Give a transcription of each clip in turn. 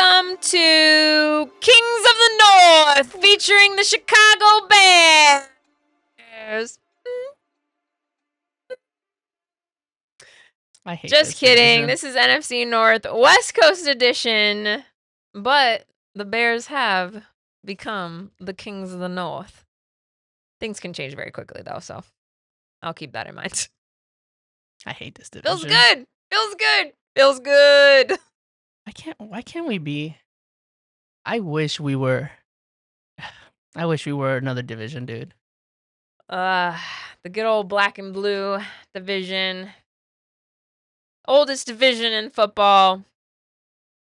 Welcome to Kings of the North, featuring the Chicago Bears. I hate Just this kidding. division. This is NFC North West Coast edition, but the Bears have become the Kings of the North. Things can change very quickly, though, so I'll keep that in mind. I hate this division. Feels good. Feels good. Feels good. Why can't we be? I wish we were another division, dude. The good old black and blue division. Oldest division in football.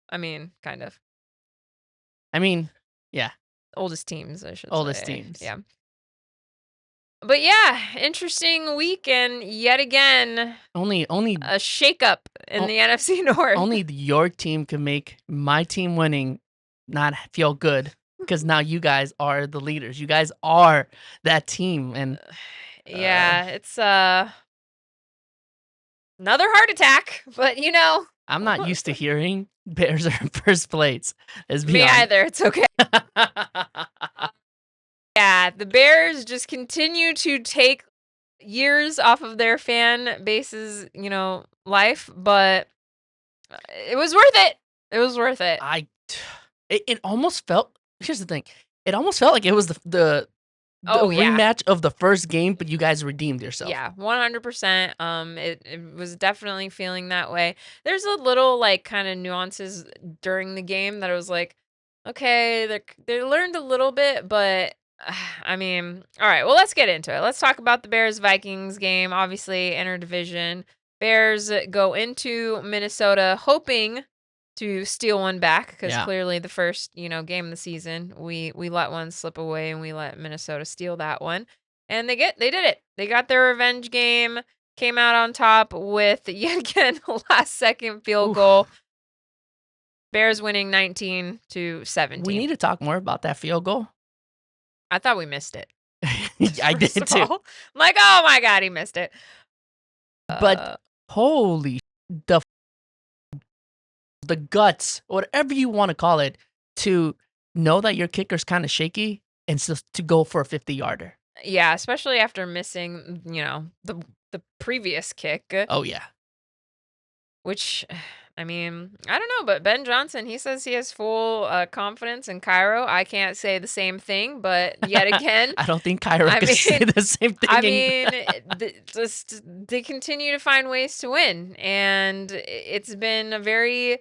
I mean, kind of. Yeah. Oldest teams, I should say. Oldest teams. Yeah. But yeah, interesting week, and yet again, Only a shakeup in the NFC North. only your team can make my team winning not feel good, because now you guys are the leaders. You guys are that team, and yeah, it's another heart attack, but you know. I'm not used to hearing Bears are in first place. Me either. It's okay. Yeah, the Bears just continue to take years off of their fan base's, life, but it was worth it. It was worth it. It almost felt. Here's the thing. It almost felt like it was the rematch of the first game, but you guys redeemed yourself. Yeah, 100%. It was definitely feeling that way. There's a little kind of nuances during the game that I was like, okay, they learned a little bit, but I mean, all right, well, let's get into it. Let's talk about the Bears-Vikings game. Obviously, interdivision. Bears go into Minnesota hoping to steal one back, because clearly the first, game of the season, we let one slip away and we let Minnesota steal that one. And they did it. They got their revenge game, came out on top with yet again a last-second field goal. Bears winning 19-17. We need to talk more about that field goal. I thought we missed it. I did too. I'm like, oh my God, he missed it. But holy, the guts, whatever you want to call it, to know that your kicker's kind of shaky and to go for a 50-yarder. Yeah, especially after missing, the previous kick. Oh, yeah. Which, I mean, I don't know, but Ben Johnson, he says he has full confidence in Cairo. I can't say the same thing, but yet again, I don't think Cairo can say the same thing. I mean, they continue to find ways to win, and it's been a very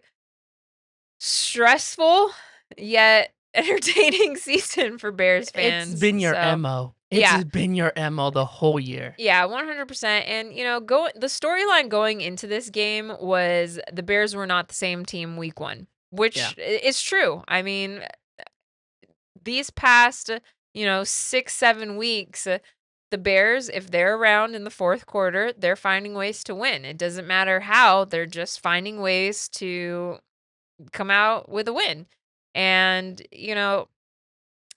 stressful yet entertaining season for Bears fans. It's been your MO. It's been your MO the whole year. Yeah, 100%. And, the storyline going into this game was the Bears were not the same team week one, which is true. I mean, these past, 6-7 weeks, the Bears, if they're around in the fourth quarter, they're finding ways to win. It doesn't matter how, they're just finding ways to come out with a win. And,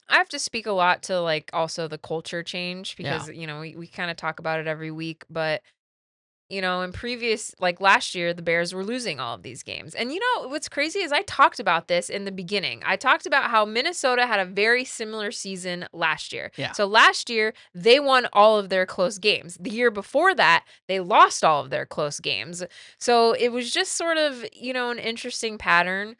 I have to speak a lot to also the culture change, because, we kind of talk about it every week, but, in previous, last year, the Bears were losing all of these games. And what's crazy is I talked about this in the beginning. I talked about how Minnesota had a very similar season last year. Yeah. So last year, they won all of their close games. The year before that, they lost all of their close games. So it was just sort of, an interesting pattern.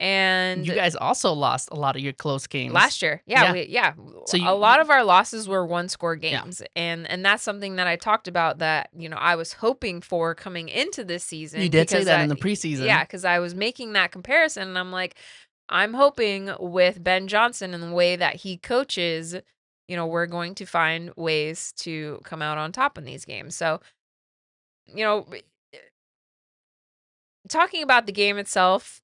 And you guys also lost a lot of your close games last year. So a lot of our losses were one-score games, and that's something that I talked about that I was hoping for coming into this season. You did say that in the preseason. Yeah, because I was making that comparison, and I'm like, I'm hoping with Ben Johnson and the way that he coaches, we're going to find ways to come out on top in these games. So, talking about the game itself.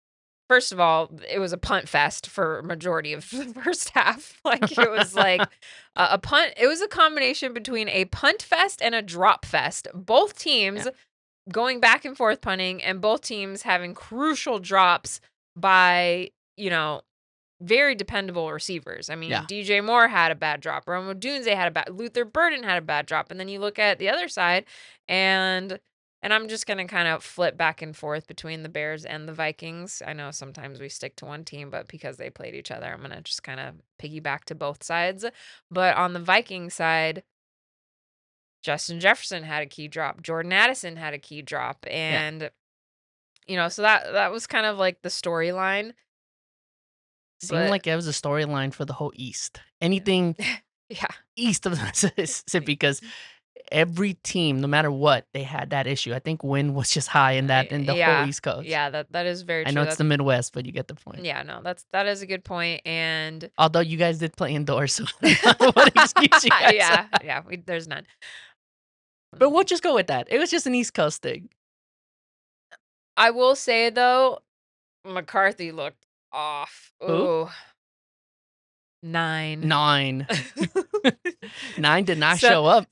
First of all, it was a punt fest for a majority of the first half. It was a punt. It was a combination between a punt fest and a drop fest. Both teams going back and forth punting, and both teams having crucial drops by, very dependable receivers. I mean, DJ Moore had a bad drop. Rome Odunze had Luther Burden had a bad drop. And then you look at the other side, and And I'm just gonna kind of flip back and forth between the Bears and the Vikings. I know sometimes we stick to one team, but because they played each other, I'm gonna just kind of piggyback to both sides. But on the Viking side, Justin Jefferson had a key drop. Jordan Addison had a key drop. Yeah. And, so that was kind of like the storyline. Seemed But like it was a storyline for the whole East. Anything yeah. east of the Mississippi, because every team, no matter what, they had that issue. I think wind was just high in the whole Yeah. East Coast. Yeah, that is very I know true. it's the Midwest, but you get the point. Yeah, no, that is a good point. And Although you guys did play indoors, so I don't know what excuse you guys yeah, have. yeah, there's none. But we'll just go with that. It was just an East Coast thing. I will say though, McCarthy looked off. Who? Ooh, 9. 9. 9 did not So show up.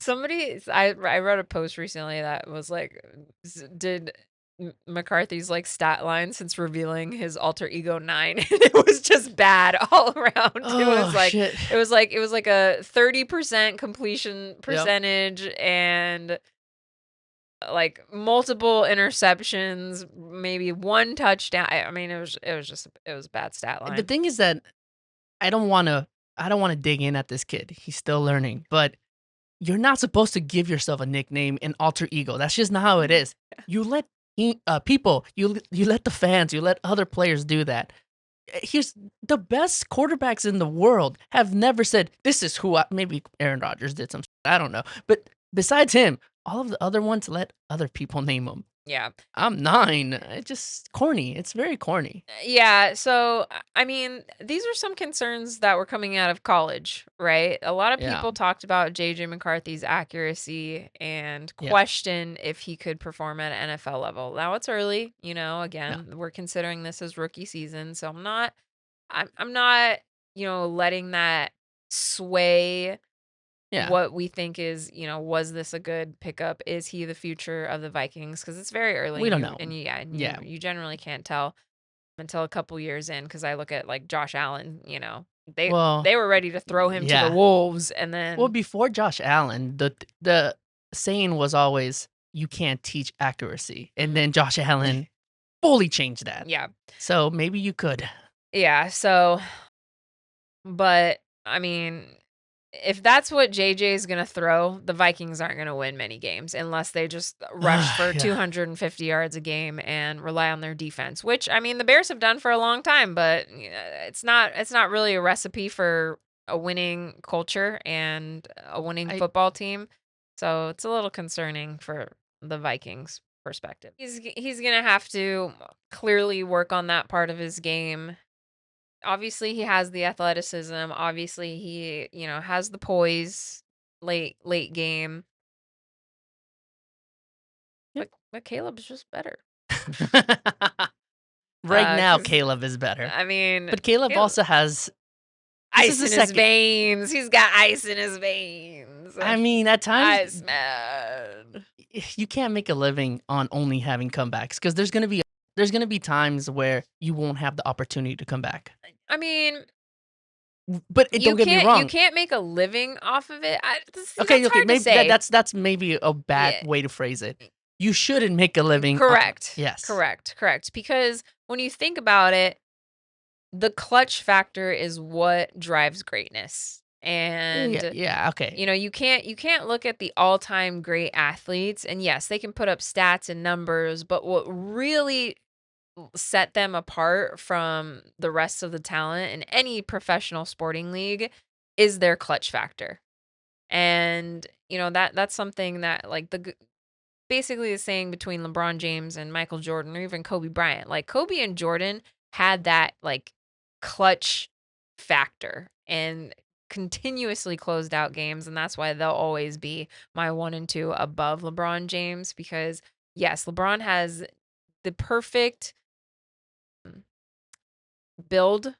I wrote a post recently that was like, did McCarthy's like stat line since revealing his alter ego 9, and it was just bad all around. Oh, shit. It was like a 30% completion percentage and like multiple interceptions, maybe one touchdown. I mean, it was a bad stat line. The thing is that I don't want to dig in at this kid. He's still learning, but you're not supposed to give yourself a nickname, an alter ego. That's just not how it is. You let people, you let the fans, you let other players do that. Here's the best quarterbacks in the world have never said, "This is who I." Maybe Aaron Rodgers did some. I don't know, but besides him, all of the other ones let other people name them. Yeah. I'm 9. It's just corny. It's very corny. Yeah, so I mean, these are some concerns that were coming out of college, right? A lot of Yeah. people talked about JJ McCarthy's accuracy and Yeah. questioned if he could perform at an NFL level. Now it's early, again, we're considering this as rookie season, so I'm not, letting that sway Yeah. what we think is, was this a good pickup? Is he the future of the Vikings? Because it's very early. We don't and know. Yeah, you generally can't tell until a couple years in. Because I look at like Josh Allen, they Well, they were ready to throw him to yeah. the wolves, and then Well, before Josh Allen, the saying was always, "You can't teach accuracy," and then Josh Allen fully changed that. yeah, So maybe you could. yeah. So, but I mean, if that's what JJ is gonna throw, the Vikings aren't gonna win many games unless they just rush for Yeah. 250 yards a game and rely on their defense, which I mean the Bears have done for a long time, but it's not really a recipe for a winning culture and a winning I football team. So it's a little concerning for the Vikings perspective. He's gonna have to clearly work on that part of his game. Obviously, he has the athleticism. Obviously, he, has the poise late game. Yep. But Caleb's just better. Right now, 'Cause, Caleb is better. I mean, But Caleb also has ice in his veins. He's got ice in his veins. I mean, at times Iceman. you can't make a living on only having comebacks, because there's gonna be times where you won't have the opportunity to come back. I mean, But don't get me wrong. you can't make a living off of it. That's Okay, hard to maybe say. that's maybe a bad Yeah. way to phrase it. You shouldn't make a living. Correct. Yes. Correct. Because when you think about it, the clutch factor is what drives greatness. And Yeah. Okay. you can't look at the all-time great athletes, and yes, they can put up stats and numbers, but what really set them apart from the rest of the talent in any professional sporting league is their clutch factor. And that's something that like basically the saying between LeBron James and Michael Jordan or even Kobe Bryant. Like Kobe and Jordan had that like clutch factor and continuously closed out games, and that's why they'll always be my 1 and 2 above LeBron James, because yes, LeBron has the perfect build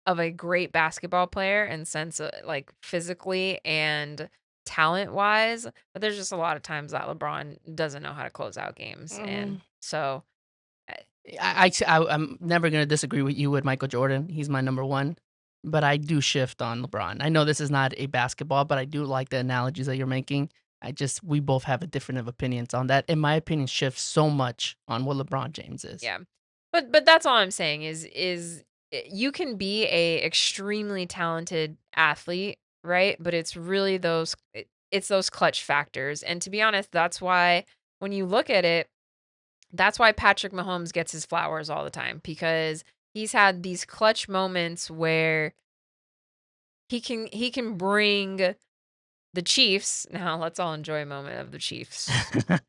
of a great basketball player in sense of like physically and talent wise, but there's just a lot of times that LeBron doesn't know how to close out games. And so I'm never gonna disagree with you with Michael Jordan. He's my number 1, but I do shift on LeBron. I know this is not a basketball, but I do like the analogies that you're making. We both have a different of opinions on that. And my opinion shifts so much on what LeBron James is. Yeah. But that's all I'm saying is you can be a extremely talented athlete, right? But it's really it's those clutch factors. And to be honest, that's why when you look at it, that's why Patrick Mahomes gets his flowers all the time because he's had these clutch moments where he can bring the Chiefs. Now let's all enjoy a moment of the Chiefs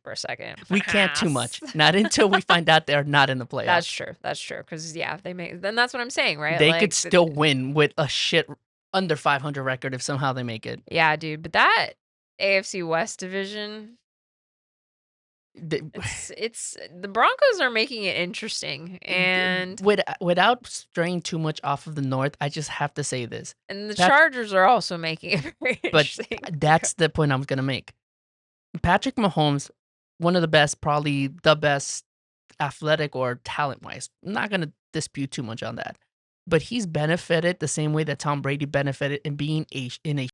for a second. We can't too much. Not until we find out they're not in the That's playoffs. true. That's true. Because yeah, they may. Then that's what I'm saying, right? They could Like, still win with a shit under 500 record if somehow they make it. yeah, dude. But that AFC West division, They- it's the Broncos are making it interesting, and without straying too much off of the North, I just have to say this. the Pat- Chargers are also making it very but interesting. that's the point I was gonna make. Patrick Mahomes, one of the best, probably the best athletic or talent wise. I'm not gonna dispute too much on that. But he's benefited the same way that Tom Brady benefited in being in a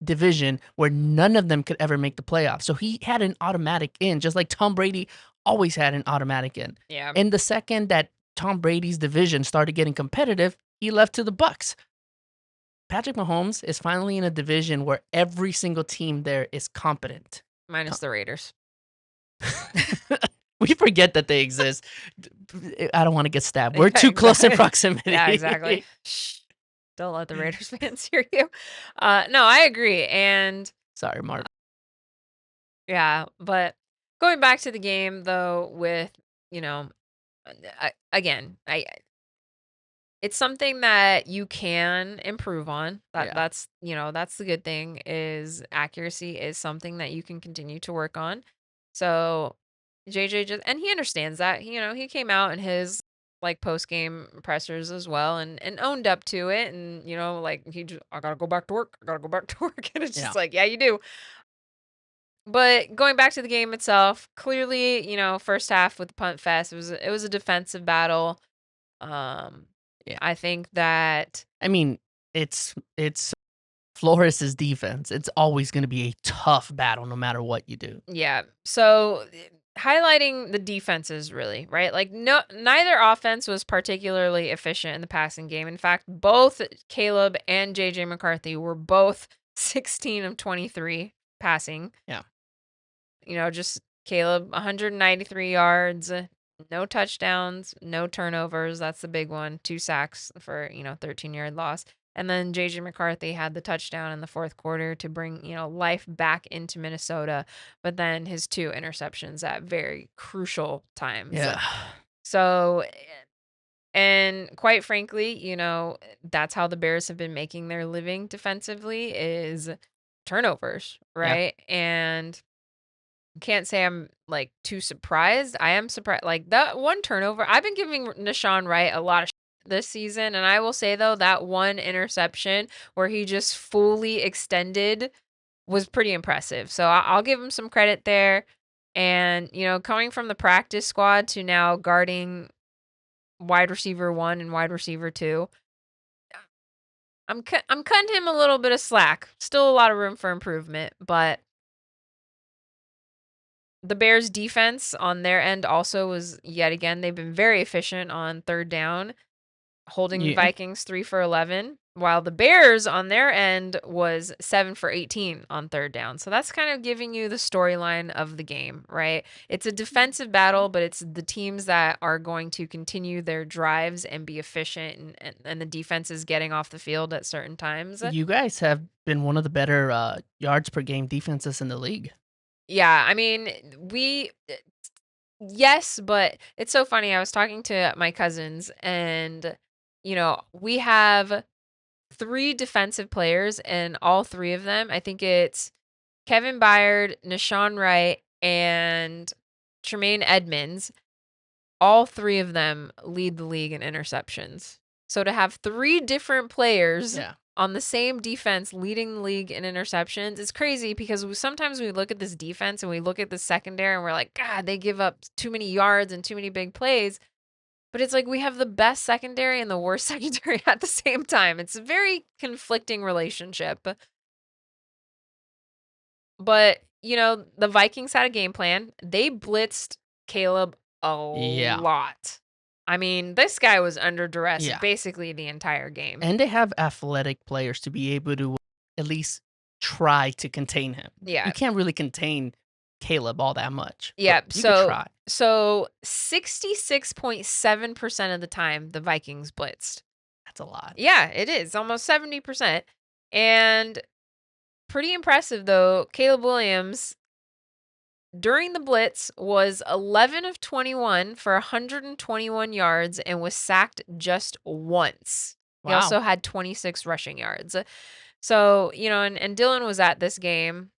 division where none of them could ever make the playoffs. So he had an automatic in, just like Tom Brady always had an automatic in. Yeah. And the second that Tom Brady's division started getting competitive, he left to the Bucks. Patrick Mahomes is finally in a division where every single team there is competent. Minus the Raiders. We forget that they exist. I don't want to get stabbed. We're too close in proximity. Yeah, exactly. Shh. Don't let the Raiders fans hear you. No, I agree. And Sorry, Mark. yeah, but going back to the game though, with again, it's something that you can improve on. Yeah. That's the good thing is accuracy is something that you can continue to work on. So JJ and he understands that. He came out in his like post game pressers as well and owned up to it and like I gotta go back to work. I gotta go back to work. And it's just like, yeah, you do. But going back to the game itself, clearly, first half with the punt fest, it was a defensive battle. Yeah. I think that I mean, it's Flores' defense. It's always going to be a tough battle no matter what you do. yeah. So highlighting the defenses really, right? Like neither offense was particularly efficient in the passing game. In fact, both Caleb and JJ McCarthy were both 16 of 23 passing. Yeah. Just Caleb 193 yards, no touchdowns, no turnovers. That's the big one. 2 sacks for, 13-yard loss. And then JJ McCarthy had the touchdown in the fourth quarter to bring, life back into Minnesota. But then his 2 interceptions at very crucial times. Yeah. So, and quite frankly, that's how the Bears have been making their living defensively is turnovers, right? And can't say I'm like too surprised. I am surprised. Like that one turnover, I've been giving Nashawn Wright a lot of this season, and I will say though that one interception where he just fully extended was pretty impressive. So I'll give him some credit there. And coming from the practice squad to now guarding wide receiver 1 and wide receiver 2, I'm cutting him a little bit of slack. Still a lot of room for improvement, but the Bears defense on their end also was yet again, they've been very efficient on third down, holding the Vikings 3 for 11, while the Bears on their end was 7 for 18 on third down. So that's kind of giving you the storyline of the game, right? It's a defensive battle, but it's the teams that are going to continue their drives and be efficient and the defense is getting off the field at certain times. You guys have been one of the better yards per game defenses in the league. Yeah, I mean, yes, but it's so funny. I was talking to my cousins and, we have 3 defensive players and all 3 of them, I think it's Kevin Byard, Nashawn Wright, and Tremaine Edmonds. All 3 of them lead the league in interceptions. So to have 3 different players on the same defense leading the league in interceptions is crazy because sometimes we look at this defense and we look at the secondary and we're like, God, they give up too many yards and too many big plays. But it's like we have the best secondary and the worst secondary at the same time. It's a very conflicting relationship. But the Vikings had a game plan. They blitzed Caleb a Yeah. lot. I mean, this guy was under duress Yeah. basically the entire game. And they have athletic players to be able to at least try to contain him. Yeah. You can't really contain Caleb all that much, but Yeah. you could So try. so 66.7% of the time the Vikings blitzed. That's a lot. Yeah, it is almost 70%. And pretty impressive though. Caleb Williams during the blitz was 11 of 21 for 121 yards and was sacked just once. He Wow. also had 26 rushing yards. So, and Dylan was at this game.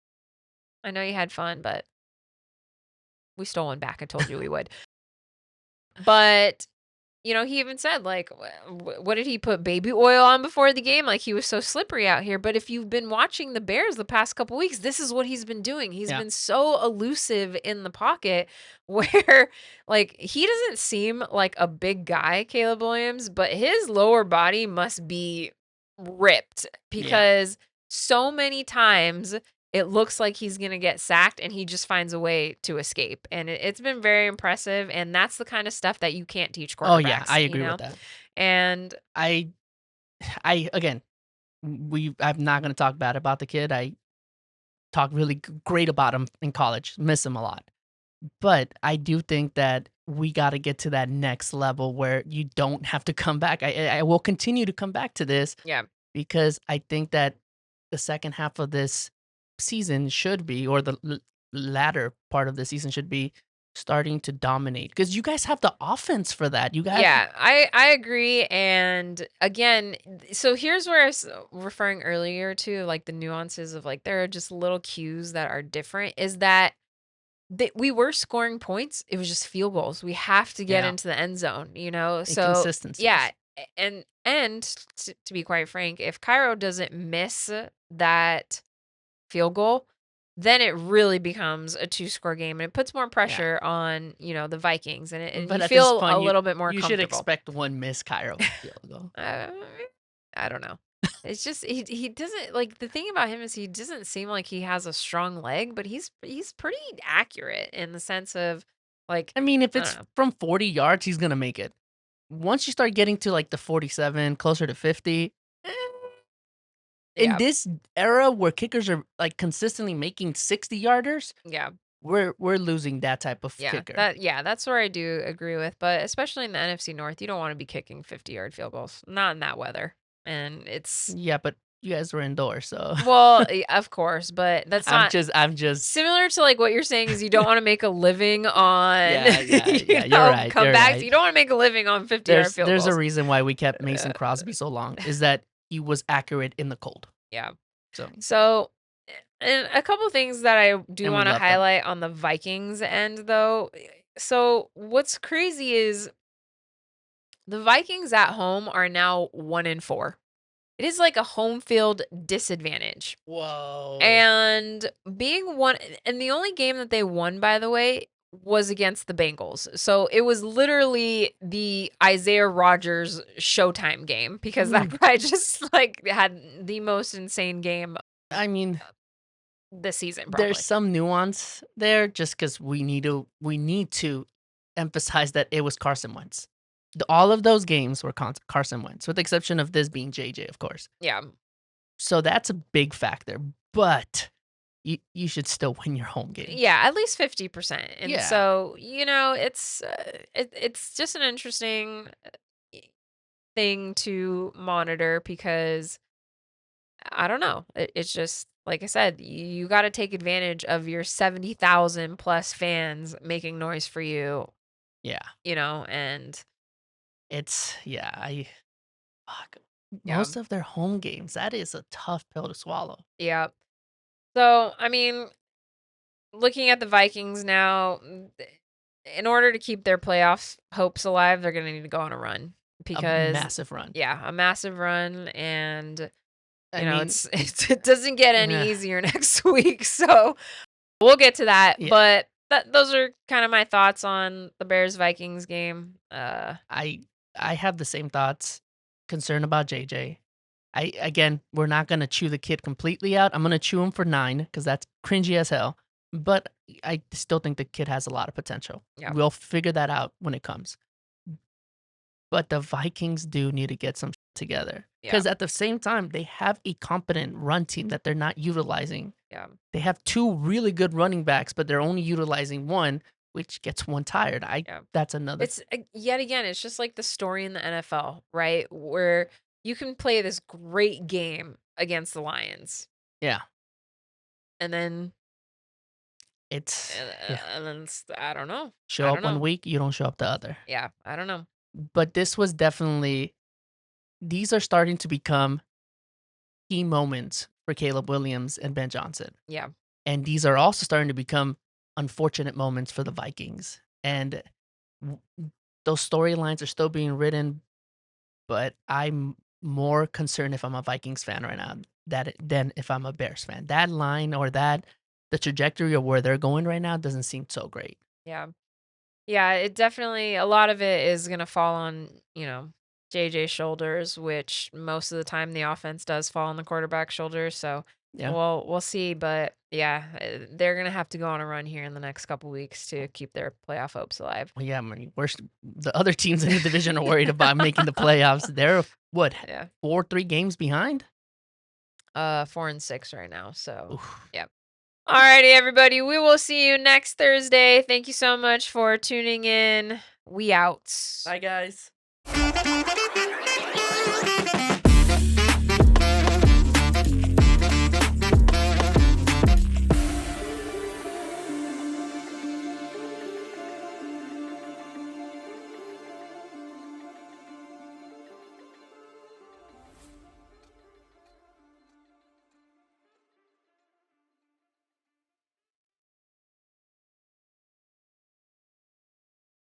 I know you had fun, but we stole one back. I told you we would. But he even said, like, what did he put baby oil on before the game? Like, he was so slippery out here. But if you've been watching the Bears the past couple weeks, this is what he's been doing. He's Yeah. been so elusive in the pocket where, like, he doesn't seem like a big guy, Caleb Williams, but his lower body must be ripped Yeah. because so many times it looks like he's going to get sacked and he just finds a way to escape. And it's been very impressive. And that's the kind of stuff that you can't teach quarterbacks. Oh yeah, I agree with that. And I again, I'm not gonna talk bad about the kid. I talk really great about him in college. Miss him a lot. But I do think that we got to get to that next level where you don't have to come back. I will continue to come back to this yeah, because I think that the second half of this season should be, or the latter part of the season should be, starting to dominate because you guys have the offense for that. You guys, yeah, I agree. And again, so here's where I was referring earlier to like the nuances of like there are just little cues that are different. Is that we were scoring points. It was just field goals. We have to get yeah, into the end zone, So yeah, inconsistencies. and to be quite frank, if Cairo doesn't miss that field goal, then it really becomes a two-score game and it puts more Yeah, pressure on, the Vikings and but you at this feel a point, little bit more you should comfortable. expect one miss Cairo field goal. Uh, I don't know. It's just he doesn't like the thing about him is he doesn't seem like he has a strong leg, but he's pretty accurate in the sense of like I mean, if I don't it's know. from 40 yards, he's gonna make it. Once you start getting to like the 47, closer to 50, in Yeah. this era where kickers are like consistently making 60-yarders, Yeah. we're losing that type of Yeah. kicker. That's where I do agree with, but especially in the NFC North, you don't want to be kicking 50-yard field goals. Not in that weather. And it's Yeah, but you guys were indoors, so well, of course, but that's not I'm just similar to like what you're saying is you don't want to make a living on yeah, you're right, you're comebacks. right. You don't want to make a living on 50-yard field There's a goals. reason why we kept Uh, Mason Crosby so long is that he was accurate in the cold. yeah. So, So, and a couple things that I do and we want to love them. highlight on the Vikings end, though. So, what's crazy is the Vikings at home are now 1-4. It is like a home field disadvantage. Whoa. And being one, and the only game that they won, by the way, was against the Bengals. So it was literally the Isaiah Rodgers Showtime game because that Ooh, guy just like had the most insane game I mean, this season, there's probably. some nuance there just because we need to emphasize that it was Carson Wentz. All of those games were Carson Wentz, with the exception of this being JJ, of course. Yeah. So that's a big factor. But you should still win your home games. Yeah, at least 50%. And Yeah. so, it's just an interesting thing to monitor because I don't know. It's just like I said, you got to take advantage of your 70,000 plus fans making noise for you, Yeah. and It's yeah, I fuck. yeah. Most of their home games, that is a tough pill to swallow. Yeah. So, I mean, looking at the Vikings now, in order to keep their playoff hopes alive, they're going to need to go on a run A because massive run. yeah, a massive run and I mean, it doesn't get any easier next week. So, we'll get to that, yeah, but those are kind of my thoughts on the Bears Vikings game. I I have the same thoughts. Concern about JJ. Again, we're not gonna chew the kid completely out. I'm gonna chew him for 9 because that's cringy as hell. but I still think the kid has a lot of potential. Yeah. We'll figure that out when it comes. But the Vikings do need to get some together Yeah. because at the same time, they have a competent run team that they're not utilizing. Yeah. They have two really good running backs, but they're only utilizing one, which gets one tired. Yeah. That's another. It's yet again, it's just like the story in the NFL, right? Where you can play this great game against the Lions, Yeah, and then it's yeah. I don't know. I Show don't up one know. week, you don't show up the other. Yeah, I don't know. But this was definitely these are starting to become key moments for Caleb Williams and Ben Johnson. Yeah. And these are also starting to become unfortunate moments for the Vikings. And w- those storylines are still being written, but I'm more concerned if I'm a Vikings fan right now than if I'm a Bears fan. That line or the trajectory of where they're going right now doesn't seem so great. Yeah. Yeah, it definitely a lot of it is gonna fall on, JJ's shoulders, which most of the time the offense does fall on the quarterback's shoulders. So Yeah. we'll see. But yeah, they're gonna have to go on a run here in the next couple weeks to keep their playoff hopes alive. Well, yeah, I mean, the other teams in the division are worried about making the playoffs. They're what Yeah. 3 games behind. 4-6 right now. So Oof. yeah. Alrighty, everybody. We will see you next Thursday. Thank you so much for tuning in. We out. Bye, guys.